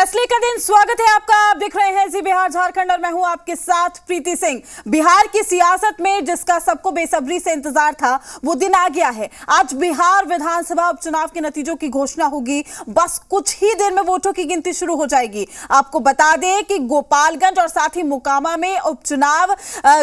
फैसले का दिन, स्वागत है आपका। आप देख रहे हैं जी बिहार झारखंड और मैं हूं आपके साथ प्रीति सिंह। बिहार की सियासत में जिसका सबको बेसब्री से इंतजार था वो दिन आ गया है। आज बिहार विधानसभा उपचुनाव के नतीजों की घोषणा होगी। बस कुछ ही देर में वोटों की गिनती शुरू हो जाएगी। आपको बता दें कि गोपालगंज और साथ ही मोकामा में उपचुनाव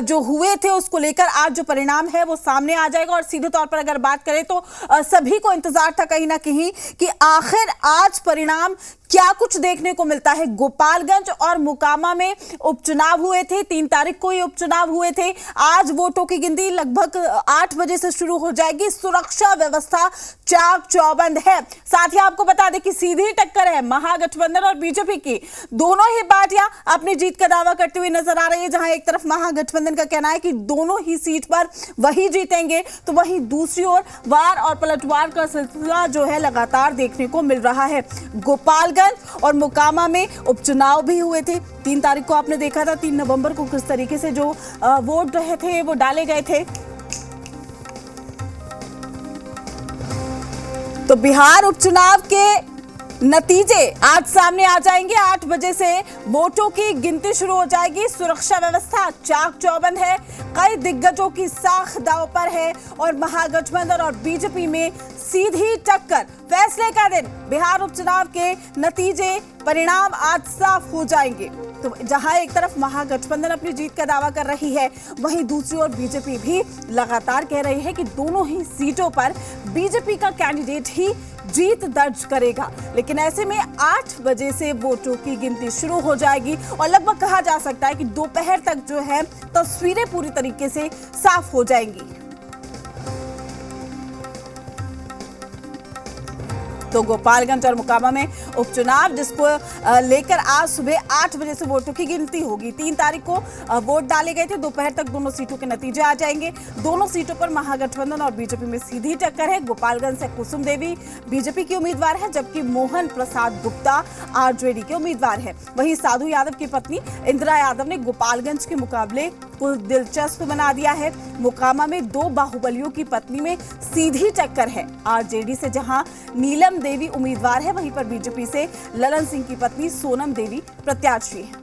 जो हुए थे उसको लेकर आज जो परिणाम है वो सामने आ जाएगा। और सीधे तौर पर अगर बात करें तो सभी को इंतजार था कहीं ना कहीं कि आखिर आज परिणाम क्या कुछ देखने को मिलता है। गोपालगंज और मोकामा में उपचुनाव हुए थे, 3 तारीख को ये उपचुनाव हुए थे। आज वोटों की गिनती लगभग 8 बजे से शुरू हो जाएगी। सुरक्षा व्यवस्था चाक चौबंद है। साथ ही आपको बता दें कि सीधी टक्कर है महागठबंधन और बीजेपी की। दोनों ही पार्टियां अपनी जीत का दावा करते हुए नजर आ रही है। जहां एक तरफ महागठबंधन का कहना है कि दोनों ही सीट पर वही जीतेंगे, तो वहीं दूसरी ओर वार और पलटवार का सिलसिला जो है लगातार देखने को मिल रहा है। गोपालगंज और मोकामा में उपचुनाव भी हुए थे। 3 तारीख को आपने देखा था 3 नवंबर को किस तरीके से जो वोट रहे थे वो डाले गए थे। तो बिहार उपचुनाव के नतीजे आज सामने आ जाएंगे। 8 बजे से वोटों की गिनती शुरू हो जाएगी। सुरक्षा व्यवस्था चाक चौबंद है। कई दिग्गजों की साख दांव पर है और महागठबंधन और बीजेपी में सीधी टक्कर। फैसले का दिन, बिहार उपचुनाव के नतीजे परिणाम आज साफ हो जाएंगे। तो जहां एक तरफ महागठबंधन अपनी जीत का दावा कर रही है, वहीं दूसरी ओर बीजेपी भी लगातार कह रही है कि दोनों ही सीटों पर बीजेपी का कैंडिडेट ही जीत दर्ज करेगा। लेकिन ऐसे में 8 बजे से वोटों की गिनती शुरू हो जाएगी और लगभग कहा जा सकता है कि दोपहर तक जो है तस्वीरें पूरी तरीके से साफ हो जाएंगी। तो गोपालगंज और मोकामा में उपचुनाव जिसको लेकर आज सुबह 8 बजे से वोटों की गिनती होगी। 3 तारीख को वोट डाले गए थे। दोपहर तक दोनों सीटों के नतीजे आ जाएंगे। दोनों सीटों पर महागठबंधन और बीजेपी में सीधी टक्कर है। गोपालगंज से कुसुम देवी बीजेपी की उम्मीदवार है, जबकि मोहन प्रसाद गुप्ता आरजेडी के उम्मीदवार है। वहीं साधु यादव की पत्नी इंदिरा यादव ने गोपालगंज के मुकाबले को दिलचस्प बना दिया है। मोकामा में 2 बाहुबलियों की पत्नी में सीधी टक्कर है। आरजेडी से जहां नीलम देवी उम्मीदवार है, वहीं पर बीजेपी से ललन सिंह की पत्नी सोनम देवी प्रत्याशी है।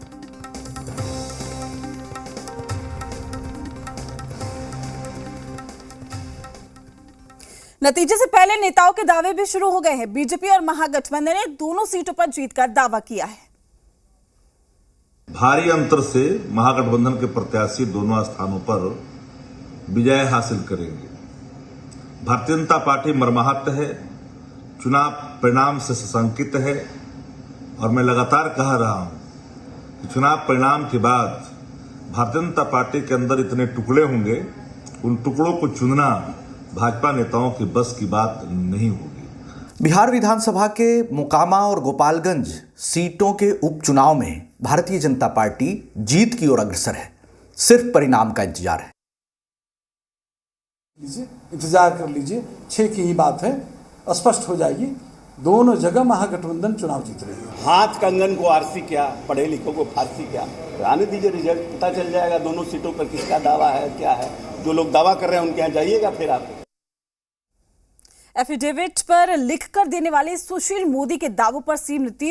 नतीजे से पहले नेताओं के दावे भी शुरू हो गए हैं। बीजेपी और महागठबंधन ने दोनों सीटों पर जीत का दावा किया है। भारी अंतर से महागठबंधन के प्रत्याशी दोनों स्थानों पर विजय हासिल करेंगे। भारतीय जनता पार्टी मर्माहत है, चुनाव परिणाम से सशंकित है और मैं लगातार कह रहा हूं कि चुनाव परिणाम के बाद भारतीय जनता पार्टी के अंदर इतने टुकड़े होंगे, उन टुकड़ों को चुनना भाजपा नेताओं की बस की बात नहीं होगी। बिहार विधानसभा के मोकामा और गोपालगंज सीटों के उपचुनाव में भारतीय जनता पार्टी जीत की ओर अग्रसर है। सिर्फ परिणाम का इंतजार है। इंतजार कर लीजिए, 6 की ही बात है, स्पष्ट हो जाएगी। दोनों जगह महागठबंधन चुनाव जीत रही है। हाथ कंगन को आरसी क्या, पढ़े लिखों को फारसी क्या, आने दीजिए, रिजल्ट पता चल जाएगा। दोनों सीटों पर किसका दावा है, क्या है। जो लोग दावा कर रहे हैं उनके यहाँ जाइएगा। फिर आप एफिडेविट पर लिखकर देने वाले सुशील मोदी के दावों पर सीएम नीतीश